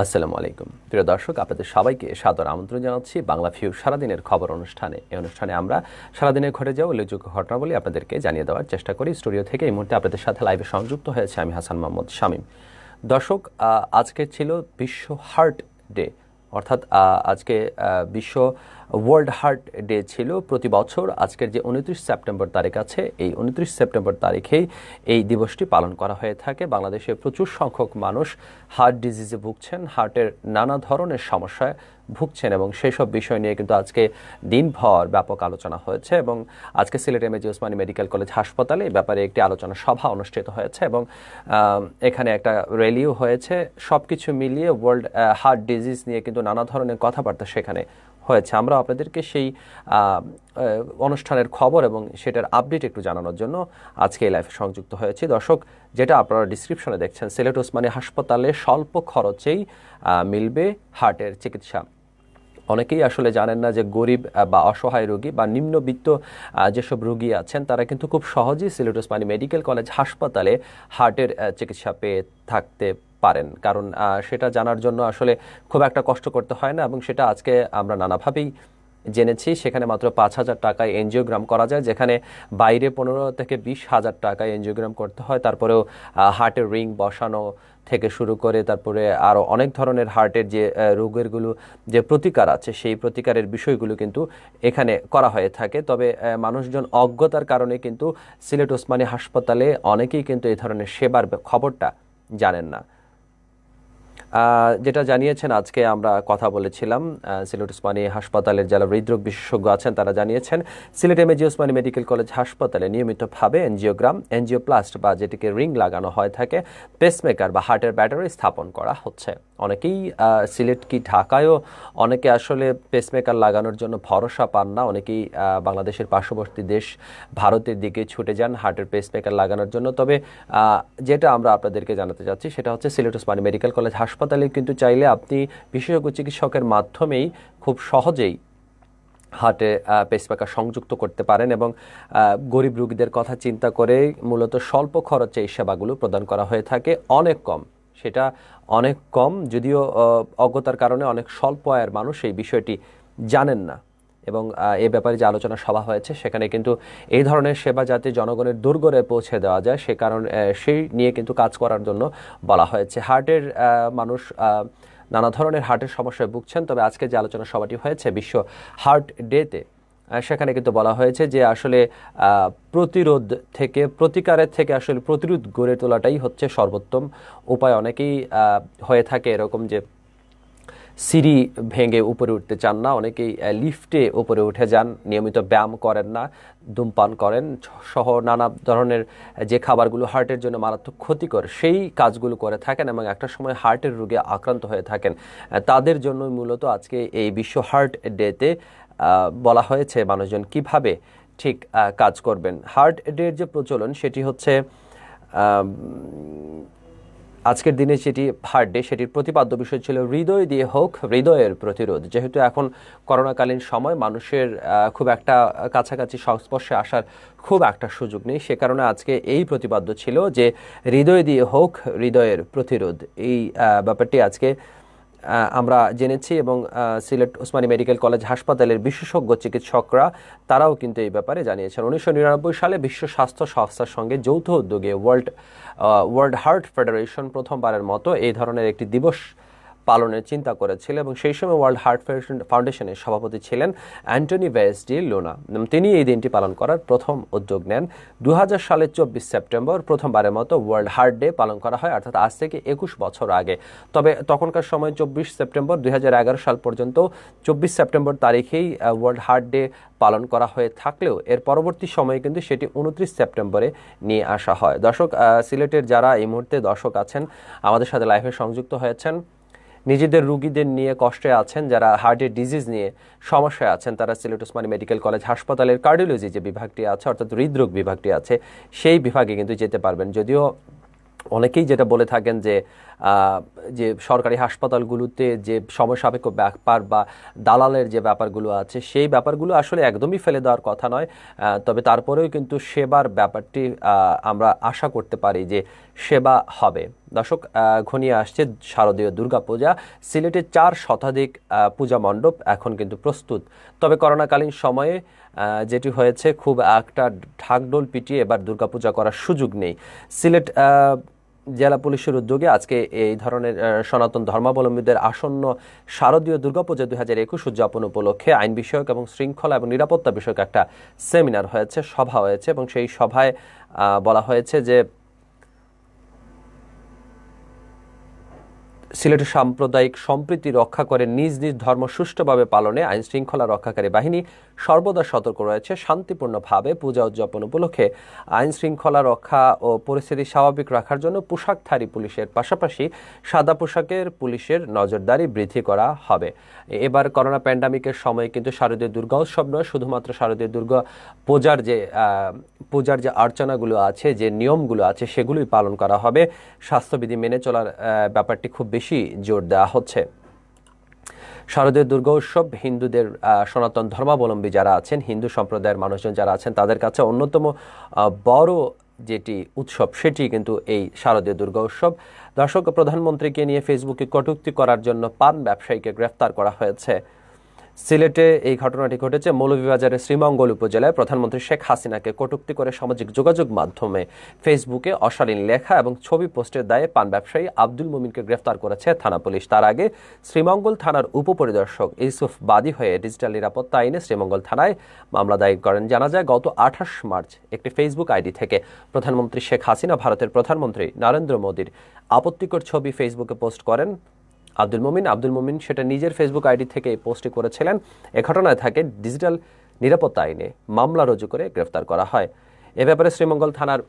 আসসালামু আলাইকুম প্রিয় দর্শক, আপনাদের সবাইকে সাদর আমন্ত্রণ জানাচ্ছি বাংলা ভিউ সারাদিনের খবর অনুষ্ঠানে। এই অনুষ্ঠানে আমরা সারাদিনে ঘটে যাওয়া উল্লেখযোগ্য ঘটনাবলী আপনাদেরকে জানিয়ে দেওয়ার চেষ্টা করি। স্টুডিও থেকে এই মুহূর্তে আপনাদের সাথে লাইভে সংযুক্ত হয়েছে আমি হাসান মোহাম্মদ শামীম। দর্শক, আজকে ছিল বিশ্ব হার্ট ডে, অর্থাৎ আজকে বিশ্ব ওয়ার্ল্ড হার্ট ডে ছিল। প্রতি বছর আজকের যে 29 সেপ্টেম্বর তারিখ আছে, এই 29 সেপ্টেম্বর তারিখেই এই দিবসটি পালন করা হয়ে থাকে। বাংলাদেশে প্রচুর সংখ্যক মানুষ হার্ট ডিজিজে ভুগছেন, হার্টের নানা ধরনের সমস্যায় ভুগছেন এবং সেই সব বিষয় নিয়ে কিন্তু আজকে দিনভর ব্যাপক আলোচনা হয়েছে এবং আজকে Sylhet MAG Osmani medical college হাসপাতালে এই ব্যাপারে একটি আলোচনা সভা অনুষ্ঠিত হয়েছে এবং এখানে একটা র্যালিও হয়েছে। সব কিছু মিলিয়ে ওয়ার্ল্ড হার্ট ডিজিজ নিয়ে কিন্তু নানা ধরনের কথাবার্তা সেখানে হয়েছে। আমরা আপনাদেরকে সেই অনুষ্ঠানের খবর এবং সেটার আপডেট একটু জানানোর জন্য আজকে এই লাইভে সংযুক্ত হয়েছি। দর্শক, যেটা আপনারা ডিসক্রিপশনে দেখছেন, সিলেট ওসমানী হাসপাতালে স্বল্প খরচেই মিলবে হার্টের চিকিৎসা। অনেকেই আসলে জানেন না যে গরিব বা অসহায় রোগী বা নিম্নবিত্ত যেসব রোগী আছেন তারা কিন্তু খুব সহজেই সিলেট ওসমানী মেডিকেল কলেজ হাসপাতালে হার্টের চিকিৎসা পেয়ে থাকতে পারেন, কারণ সেটা জানার জন্য আসলে খুব একটা কষ্ট করতে হয় না এবং সেটা আজকে আমরা নানাভাবেই জেনেছি। সেখানে মাত্র 5,000 টাকায় এনজিওগ্রাম করা যায়, যেখানে বাইরে 15 থেকে 20,000 টাকায় এনজিওগ্রাম করতে হয়। তারপরেও হার্টের রিং বসানো থেকে শুরু করে তারপরে আরও অনেক ধরনের হার্টের যে রোগেরগুলো যে প্রতিকার আছে, সেই প্রতিকারের বিষয়গুলো কিন্তু এখানে করা হয়ে থাকে। তবে মানুষজন অজ্ঞতার কারণে কিন্তু সিলেট ওসমানী হাসপাতালে অনেকেই কিন্তু এই ধরনের সেবার খবরটা জানেন না। যেটা জানিয়েছেন, আজকে আমরা কথা বলেছিলাম সিলেট ওসমানী হাসপাতালের যারা হৃদরোগ বিশেষজ্ঞ আছেন তারা জানিয়েছেন Sylhet MAG Osmani medical college হাসপাতালে নিয়মিতভাবে এনজিওগ্রাম, এনজিওপ্লাস্ট বা যেটিকে রিং লাগানো হয় থাকে, পেসমেকার বা হার্টের ব্যাটারি স্থাপন করা হচ্ছে। অনেকেই সিলেট কি ঢাকায়ও অনেকে আসলে পেসমেকার লাগানোর জন্য ভরসা পান না। অনেকেই বাংলাদেশের পার্শ্ববর্তী দেশ ভারতের দিকে ছুটে যান হার্টের পেসমেকার লাগানোর জন্য। তবে যেটা আমরা আপনাদেরকে জানাতে চাচ্ছি সেটা হচ্ছে সিলেট ওসমানী মেডিকেল কলেজ হাসপাতালে কিন্তু চাইলে আপনি বিশেষজ্ঞ চিকিৎসকের মাধ্যমেই খুব সহজেই হার্টে পেসমেকার সংযুক্ত করতে পারেন এবং গরিব রোগীদের কথা চিন্তা করে মূলত স্বল্প খরচে এই সেবাগুলো প্রদান করা হয়ে থাকে। অনেক কম, সেটা অনেক কম, যদিও অজ্ঞতার কারণে অনেক স্বল্প আয়ের মানুষ এই বিষয়টি জানেন না এবং এ ব্যাপারে যে আলোচনা সভা হয়েছে সেখানে কিন্তু এই ধরনের সেবা যাতে জনগণের দোরগোড়ায় পৌঁছে দেওয়া যায় সে কারণে সেই নিয়ে কিন্তু কাজ করার জন্য বলা হয়েছে। হার্টের মানুষ নানা ধরনের হার্টের সমস্যায় ভুগছেন। তবে আজকে যে আলোচনা সভাটি হয়েছে বিশ্ব হার্ট ডেতে, সেখানে কিন্তু বলা হয়েছে যে আসলে প্রতিরোধ থেকে প্রতিকারের থেকে আসলে প্রতিরোধ গড়ে তোলাটাই হচ্ছে সর্বোত্তম উপায়। অনেকেই হয়ে থাকে এরকম যে সিঁড়ি ভেঙে উপরে উঠতে চান না, অনেকেই লিফটে উপরে উঠে যান, নিয়মিত ব্যায়াম করেন না, ধূমপান করেন সহ নানা ধরনের যে খাবারগুলো হার্টের জন্য মারাত্মক ক্ষতিকর সেই কাজগুলো করে থাকেন এবং একটা সময় হার্টের রোগে আক্রান্ত হয়ে থাকেন। তাদের জন্য মূলত আজকে এই বিশ্ব হার্ট ডেতে বলা হয়েছে মানুষজন কিভাবে ঠিক কাজ করবেন। হার্ট ডের যে প্রচলন সেটি হচ্ছে আজকের দিনে যেটি হার্ট ডে সেটির প্রতিপাদ্য বিষয় ছিল হৃদয় দিয়ে হোক হৃদয়ের প্রতিরোধ। যেহেতু এখন করোনাকালীন সময় মানুষের খুব একটা কাছাকাছি সংস্পর্শে আসার খুব একটা সুযোগ নেই, সে কারণে আজকে এই প্রতিপাদ্য ছিল যে হৃদয় দিয়ে হোক হৃদয়ের প্রতিরোধ। এই ব্যাপারটি আজকে আমরা জেনেছি এবং সিলেট ওসমানী মেডিকেল কলেজ হাসপাতালের বিশেষজ্ঞ চিকিৎসকরা তারাও কিন্তু এই ব্যাপারে জানিয়েছেন। 1999 সালে বিশ্ব স্বাস্থ্য সংস্থার সঙ্গে যৌথ উদ্যোগে ওয়ার্ল্ড হার্ট ফেডারেশন প্রথমবারের মতো এই ধরনের একটি দিবস পালনের চিন্তা করেছিল এবং সেই সময় ওয়ার্ল্ড হার্ট ফাউন্ডেশনের সভাপতি ছিলেন অ্যান্টনি ভেস ডি লুনা। তিনি এই দিনটি পালন করার প্রথম উদ্যোগ নেন। 2000 সালের 24 সেপ্টেম্বর প্রথমবারের মতো ওয়ার্ল্ড হার্ট ডে পালন করা হয়, অর্থাৎ আজ থেকে 21 বছর আগে। তবে তখনকার সময় 24 সেপ্টেম্বর 2011 সাল পর্যন্ত 24 সেপ্টেম্বর তারিখেই ওয়ার্ল্ড হার্ট ডে পালন করা হয়ে থাকলেও এর পরবর্তী সময়ে কিন্তু সেটি 29 সেপ্টেম্বরে নিয়ে আসা হয়। দর্শক, সিলেটের যারা এই মুহূর্তে দর্শক আছেন আমাদের সাথে লাইভে সংযুক্ত হয়েছেন, নিজেদের রুগীদের নিয়ে কষ্টে আছেন, যারা হার্টের ডিজিজ নিয়ে সমস্যায় আছেন, তারা সিলেট ওসমানী মেডিকেল কলেজ হাসপাতালের কার্ডিওলজি যে বিভাগটি আছে অর্থাৎ হৃদরোগ বিভাগটি আছে সেই বিভাগে কিন্তু যেতে পারবেন। যদিও অনেকেই যেটা বলে থাকেন যে যে সরকারি হাসপাতালগুলোতে যে সময় সাপেক্ষ ব্যাপার বা দালালের যে ব্যাপারগুলো আছে সেই ব্যাপারগুলো আসলে একদমই ফেলে দেওয়ার কথা নয়। তবে তারপরেও কিন্তু সেবার ব্যাপারটি আমরা আশা করতে পারি যে সেবা হবে। দর্শক, ঘনিয়ে আসছে শারদীয় দুর্গাপূজা। সিলেটে 4 শতাধিক পূজা মণ্ডপ এখন কিন্তু প্রস্তুত। তবে করোনাকালীন সময়ে যেটি হয়েছে, খুব একটা ঢাকঢোল পিটিয়ে এবার দুর্গাপূজা করার সুযোগ নেই। সিলেট জেলা পুলিশের উদ্যোগে আজকে এই ধরনের সনাতন ধর্মাবলম্বীদের আসন্ন শারদীয় দুর্গাপূজা 2021 উদযাপন উপলক্ষে আইন বিষয়ক এবং শৃঙ্খলা এবং নিরাপত্তা বিষয়ক একটা সেমিনার হয়েছে, সভা হয়েছে, এবং সেই সভায় বলা হয়েছে যে সিলেটের সাম্প্রদায়িক সম্প্রীতি রক্ষা করে নিজ নিজ ধর্ম সুষ্ঠুভাবে পালনে আইন শৃঙ্খলা রক্ষাকারী বাহিনী সর্বদা সতর্ক রয়েছে। শান্তিপূর্ণভাবে পূজা উদযাপন উপলক্ষে আইন শৃঙ্খলা রক্ষা ও পরিস্থিতি স্বাভাবিক রাখার জন্য পোশাকধারী পুলিশের পাশাপাশি সাদা পোশাকের পুলিশের নজরদারি বৃদ্ধি করা হবে। এবার করোনা প্যান্ডামিকের সময় কিন্তু শারদীয় দুর্গা উৎসব নয়, শুধুমাত্র শারদীয় দুর্গা পূজার যে অর্চনাগুলো আছে, যে নিয়মগুলো আছে, সেগুলোই পালন করা হবে। স্বাস্থ্যবিধি মেনে চলার ব্যাপারটি খুব বেশি জোর দেওয়া হচ্ছে। শারদীয় দুর্গা উৎসব হিন্দুদের, সনাতন ধর্মাবলম্বী যারা আছেন, হিন্দু সম্প্রদায়ের মানুষজন যারা আছেন, তাদের কাছে অন্যতম বড় যেটি উৎসব সেটি কিন্তু এই শারদীয় দুর্গা উৎসব। দর্শক, প্রধানমন্ত্রীকে নিয়ে ফেসবুকে কটূক্তি করার জন্য পান ব্যবসায়ীকে গ্রেফতার করা হয়েছে। সিলেটে এই ঘটনাটি ঘটেছে। মৌলভীবাজারের শ্রীমঙ্গল উপজেলায় প্রধানমন্ত্রী শেখ হাসিনাকে কটূক্তি করে সামাজিক যোগাযোগ মাধ্যমে ফেসবুকে অশালীন লেখা এবং ছবি পোস্টের দায়ে পান ব্যবসায়ী আব্দুল মুমিনকে গ্রেফতার করেছে থানা পুলিশ। তার আগে শ্রীমঙ্গল থানার উপপরিদর্শক ইউসুফ বাদী হয়ে ডিজিটাল নিরাপত্তা আইনে শ্রীমঙ্গল থানায় মামলা দায়ের করেন। জানা যায়, গত 28 মার্চ একটি ফেসবুক আইডি থেকে প্রধানমন্ত্রী শেখ হাসিনা ভারতের প্রধানমন্ত্রী নরেন্দ্র মোদীর আপত্তিকর ছবি ফেসবুকে পোস্ট করেন আব্দুল মুমিন সেটা নিজের ফেসবুক আইডি থেকে পোস্ট করেছিলেন। এ ঘটনায় তাকে ডিজিটাল নিরাপত্তা আইনে মামলা রুজু করে গ্রেফতার করা হয়। এ ব্যাপারে শ্রীমঙ্গল থানার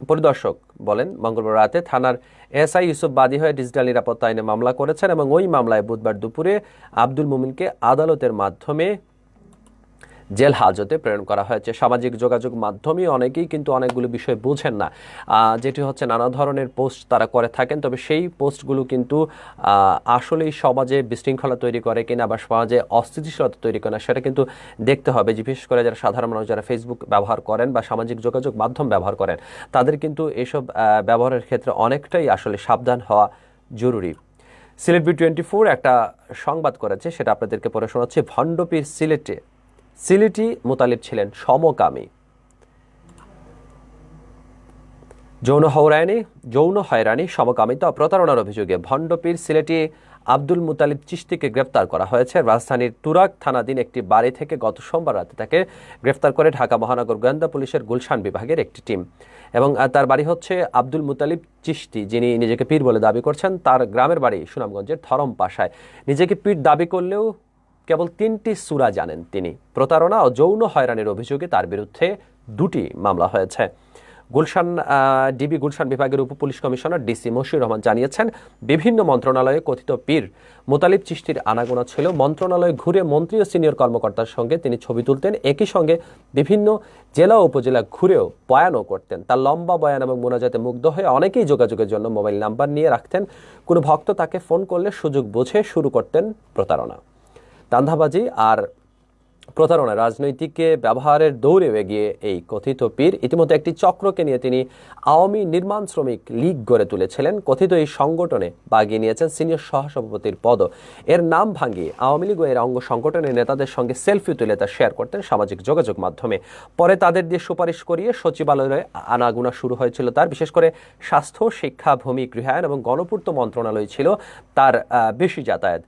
পরিদর্শক বলেন, মঙ্গলবার রাতে থানার এসআই ইউসুফ বাদী হয়ে ডিজিটাল নিরাপত্তা আইনে মামলা করেছেন এবং ওই মামলায় বুধবার দুপুরে আব্দুল মুমিনকে আদালতের মাধ্যমে জেল হাজতে প্রেরণ করা হয়েছে। সামাজিক যোগাযোগ মাধ্যমে অনেকেই কিন্তু অনেকগুলো বিষয় বুঝেন না, যেটি হচ্ছে নানা ধরনের পোস্ট তারা করে থাকেন, তবে সেই পোস্টগুলো কিন্তু আসলেই সমাজে বিশৃঙ্খলা তৈরি করে কিনা বা সমাজে অস্থিতিশীলতা তৈরি করে না সেটা কিন্তু দেখতে হবে। যে বিশেষ করে যারা সাধারণ মানুষ, যারা ফেসবুক ব্যবহার করেন বা সামাজিক যোগাযোগ মাধ্যম ব্যবহার করেন, তাদের কিন্তু এসব ব্যবহারের ক্ষেত্রে অনেকটাই আসলে সাবধান হওয়া জরুরি। সিলেট B24 একটা সংবাদ করেছে, সেটা আপনাদেরকে পড়ে শোনাচ্ছি। ভণ্ডপীর সিলেটি মুতালিব ছিলেন সমকামী। যৌন হয়রানি, সমকামিতা ও প্রতারণার অভিযোগে ভণ্ডপীর সিলেটি আব্দুল মুতালিব চিশতিকে গ্রেফতার করা হয়েছে। রাজধানীর তুরাগ থানাধীন একটি বাড়ি থেকে গত সোমবার রাতে তাকে গ্রেফতার করে ঢাকা মহানগর গোয়েন্দা পুলিশের গুলশান বিভাগের একটি টিম। এবং তার বাড়ি হচ্ছে আব্দুল মুতালিব চিশতি, যিনি নিজেকে পীর বলে দাবি করছেন। তার গ্রামের বাড়ি সুনামগঞ্জের ধরমপাশায়। নিজেকে পীর দাবি করলেও কেবল 3টি সূরা জানেন তিনি। প্রতারণা ও যৌন হয়রানির অভিযোগে তার বিরুদ্ধে 2টি মামলা হয়েছে। গুলশান বিভাগের উপপুলিশ কমিশনার ডিসি মশিউর রহমান জানিয়েছেন, বিভিন্ন মন্ত্রণালয়ে কথিত পীর মুতালিব চিশতির আনাগোনা ছিল। মন্ত্রণালয়ে ঘুরে মন্ত্রী ও সিনিয়র কর্মকর্তার সঙ্গে তিনি ছবি তুলতেন, একই সঙ্গে বিভিন্ন জেলা ও উপজেলা ঘুরেও বয়ানও করতেন। তার লম্বা বয়ান এবং মোনাজাতে মুগ্ধ হয়ে অনেকেই যোগাযোগের জন্য মোবাইল নাম্বার নিয়ে রাখতেন। কোনো ভক্ত তাকে ফোন করলে সুযোগ বুঝে শুরু করতেন প্রতারণা, দান্ধাবাজি আর প্রতারণা। রাজনৈতিকে ব্যবহারের দৌড়ে এগিয়ে এই কথিত পীর ইতিমধ্যে একটি চক্রকে নিয়ে তিনি আওয়ামী নির্মাণ শ্রমিক লীগ গড়ে তুলেছিলেন। কথিত এই সংগঠনে বাগিয়ে নিয়েছেন সিনিয়র সহসভাপতির পদ। এর নাম ভাঙিয়ে আওয়ামী লীগ ও এর অঙ্গ সংগঠনের নেতাদের সঙ্গে সেলফি তুলে তা শেয়ার করতেন সামাজিক যোগাযোগ মাধ্যমে। পরে তাদের দিয়ে সুপারিশ করিয়ে সচিবালয়ে আনাগোনা শুরু হয়েছিল তার। বিশেষ করে স্বাস্থ্য, শিক্ষা, ভূমি, গৃহায়ন এবং গণপূর্ত মন্ত্রণালয় ছিল তার বেশি যাতায়াত।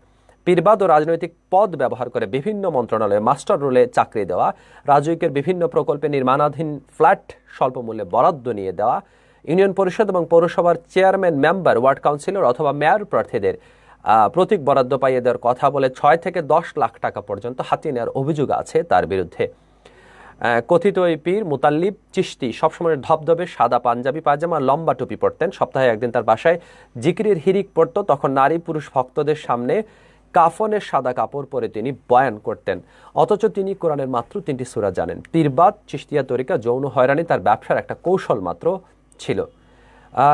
পীরবাদ ও রাজনৈতিক পদ ব্যবহার করে বিভিন্ন মন্ত্রণালয়ে মাস্টার রোলে চাকরি দেওয়া, রাজউকের বিভিন্ন প্রকল্পে নির্মাণাধীন ফ্ল্যাট স্বল্প মূল্যে বরাদ্দ নিয়ে দেওয়া, ইউনিয়ন পরিষদ এবং পৌরসভার চেয়ারম্যান, মেম্বার, ওয়ার্ড কাউন্সিলর অথবা মেয়র প্রার্থীদের প্রতীক বরাদ্দ পাইয়ে দেওয়ার কথা বলে 6 থেকে 10 লাখ টাকা পর্যন্ত হাতিয়ে নেওয়ার অভিযোগ আছে তার বিরুদ্ধে। কথিত এই পীর মুতাল্লিব চিশতি সবসময় ধবধবে সাদা পাঞ্জাবি পায়জামা, লম্বা টুপি পরতেন। সপ্তাহে একদিন তার বাসায় জিকিরের হিরিক পড়ত। তখন নারী পুরুষ ভক্তদের সামনে কাফনের সাদা কাপড় পরে তিনি বয়ান করতেন, অথচ তিনি কোরআনের মাত্র 3টি সূরা জানেন। পীরবাদ, চিশতিয়া তরিকা, যৌন হয়রানি তার ব্যবসার একটা কৌশল মাত্র ছিল।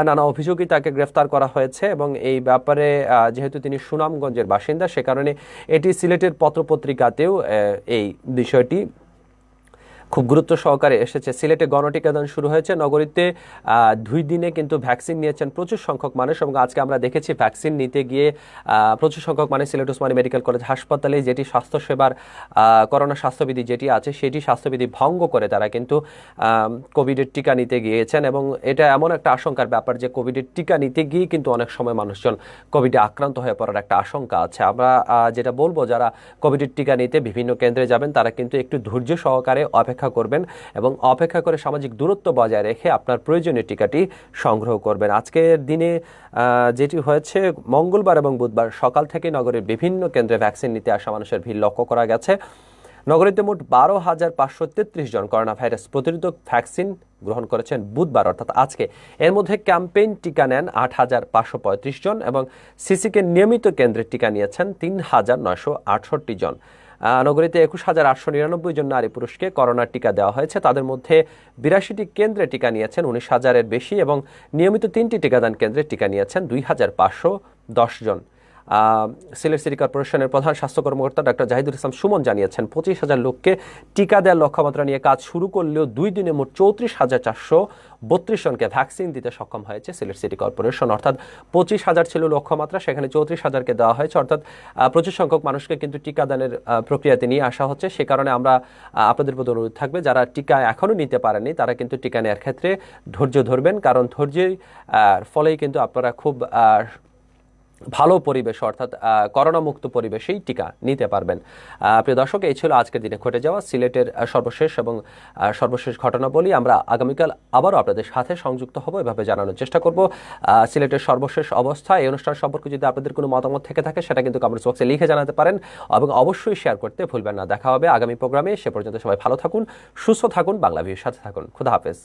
নানা অভিযোগই তাকে গ্রেফতার করা হয়েছে এবং এই ব্যাপারে যেহেতু তিনি সুনামগঞ্জের বাসিন্দা সে কারণে এটি সিলেটের পত্রপত্রিকাতেও এই বিষয়টি খুব গুরুত্ব সহকারে এসেছে। সিলেটে গণটিকাদান শুরু হয়েছে। নগরীতে 2 দিনে কিন্তু ভ্যাকসিন নিয়েছেন প্রচুর সংখ্যক মানুষ এবং আজকে আমরা দেখেছি ভ্যাকসিন নিতে গিয়ে প্রচুর সংখ্যক মানুষ সিলেট ওসমানী মেডিকেল কলেজ হাসপাতালে যেটি স্বাস্থ্যসেবার করোনা স্বাস্থ্যবিধি যেটি আছে সেটি স্বাস্থ্যবিধি ভঙ্গ করে তারা কিন্তু কোভিডের টিকা নিতে গিয়েছেন এবং এটা এমন একটা আশঙ্কার ব্যাপার যে কোভিডের টিকা নিতে গিয়ে কিন্তু অনেক সময় মানুষজন কোভিডে আক্রান্ত হয়ে পড়ার একটা আশঙ্কা আছে। আমরা যেটা বলবো যারা কোভিডের টিকা নিতে বিভিন্ন কেন্দ্রে যাবেন তারা কিন্তু একটু ধৈর্য সহকারে অপেক্ষা করবেন এবং অপেক্ষা করে সামাজিক দূরত্ব বজায় রেখে আপনার প্রয়োজনীয় টিকাটি সংগ্রহ করবেন। আজকের দিনে যেটি হয়েছে মঙ্গলবার এবং বুধবার সকাল থেকে নগরের বিভিন্ন কেন্দ্রে ভ্যাকসিন নিতে আসা মানুষের ভিড় লক্ষ্য করা গেছে। নগরীতে মোট 12,533 জন করোনা ভাইরাস প্রতিরোধক ভ্যাকসিন গ্রহণ করেছেন বুধবার অর্থাৎ আজকে। এর মধ্যে ক্যাম্পেইন টিকা নেন 8,535 জন এবং সিসিকে নিয়মিত কেন্দ্রে টিকা নিয়েছেন 3,968 জন। নগরীতে 21,899 জন নারী পুরুষকে করোনার টিকা দেওয়া হয়েছে। তাদের মধ্যে 82টি কেন্দ্রে টিকা নিয়েছেন 19,000-এর বেশি এবং নিয়মিত 3টি টিকাদান কেন্দ্রে টিকা নিয়েছেন 2,510 জন। সিলেট সিটি কর্পোরেশনের প্রধান স্বাস্থ্য কর্মকর্তা ডক্টর জাহিদুল ইসলাম সুমন জানিয়েছেন 25,000 লোককে টিকা দেওয়ার লক্ষ্যমাত্রা নিয়ে কাজ শুরু করলেও 2 দিনে মোট 34,432 জনকে ভ্যাকসিন দিতে সক্ষম হয়েছে সিলেট সিটি কর্পোরেশন। অর্থাৎ 25,000 ছিল লক্ষ্যমাত্রা, সেখানে 34,000কে দেওয়া হয়েছে। অর্থাৎ প্রচুর সংখ্যক মানুষকে কিন্তু টিকাদানের প্রক্রিয়াতে নিয়ে আসা হচ্ছে। সে কারণে আমরা আপনাদের প্রতি অনুরোধ থাকবে যারা টিকা এখনও নিতে পারেননি তারা কিন্তু টিকা নেওয়ার ক্ষেত্রে ধৈর্য ধরবেন, কারণ ধৈর্যের ফলেই কিন্তু আপনারা খুব ভালো পরিবেশ অর্থাৎ করোনা মুক্ত পরিবেশেই টিকা নিতে পারবেন। প্রিয় দর্শক, এই ছিল আজকের দিনে ঘটে যাওয়া সিলেটের সর্বশেষ ঘটনা বলি। আমরা আগামীকাল আবারও আপনাদের সাথে সংযুক্ত হব, এভাবে জানানোর চেষ্টা করব সিলেটের সর্বশেষ অবস্থা। এই অনুষ্ঠান সম্পর্কে যদি আপনাদের কোনো মতামত থেকে থাকে সেটা কিন্তু কমেন্টস বক্সে লিখে জানাতে পারেন এবং অবশ্যই শেয়ার করতে ভুলবেন না। দেখা হবে আগামী প্রোগ্রামে। সে পর্যন্ত সবাই ভালো থাকুন, সুস্থ থাকুন, বাংলা ভিউর সাথে থাকুন। খুদা হাফেজ।